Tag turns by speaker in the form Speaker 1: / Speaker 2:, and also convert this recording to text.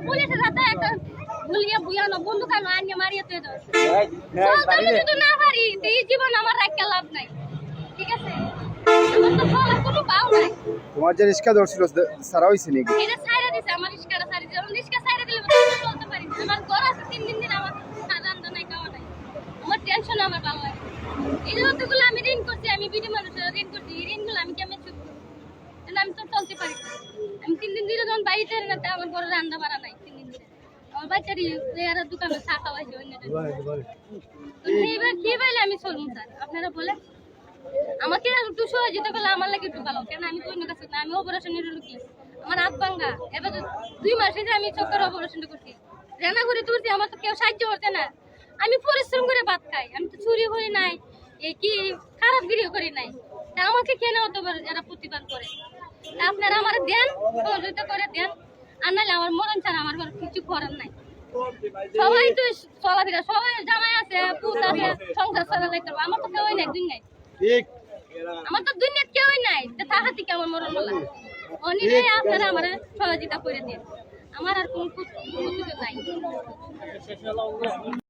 Speaker 1: পুলিশের হাতে একটা গুলিয়া বুয়ানো বন্দুক আনো আনিয়ে মারিয়ে তুই দাও আমি যদি না পারি তো এই জীবন আমার রাখতে লাভ নাই ঠিক আছে আমার তো চলার কোনো পাও নাই
Speaker 2: তোমার যে রিস্কা ধরছিল সারা হইছে নাকি
Speaker 1: এটা ছাইরা দিছে আমার রিস্কাটা ছাইরা দিছে রিস্কা ছাইরা দিলে চলতে পারি আমার ঘর আছে 3 দিন আমার সাধারণ নাই খাওয়া নাই আমার টেনশন আমার ভালো লাগে এই যতগুলো আমি ঋণ করছি আমি বিডি মানুষের ঋণ করছি এই ঋণগুলো আমি কেমন চুপ আমি তো চলতে পারি আমি 3 দিন ধরে যখন বাইরে না আমার ঘরে রান্না বাড়া নাই 3 দিন ধরে আমার বাচ্চারি এর দোকানে চা খাওয়াইছে অন্য এইবার কি পাইলে আমি চলবো স্যার আপনারা বলেন আমাকে একটু সহযোগিতা করলে আমার লাগে একটু ভালো কেন আমি কোনো কাছে না আমি অপারেশনের লুকি আমার হাত ভাঙা এবার 2 মাসে যে আমি চোখের অপারেশনটা করছি রান্না করে তুলছি আমার তো কেউ সাহায্য করছে না আমি পরিশ্রম করে ভাত খাই আমি তো চুরি করি নাই এই কি খারাপ গিরিও করি নাই তা আমাকে কেন অতবার এরা প্রতিবাদ করে আপনারা আমার দেন সহযোগিতা করে দেন আর নাহলে আমার মরণ ছাড়া আমার কিছু করার নাই সবাই তো চলাফেরা সবাই জামাই আছে পুত আছে সংসার চলা যাইতে আমার তো কেউই নাই দুই নাই
Speaker 2: ঠিক
Speaker 1: আমার তো দুনিয়াতে কেউই নাই তাহা থেকে আমার মরণ বলা অনিলে আপনারা আমার সহযোগিতা করে দিন আমার আর কোনো কিছু নাই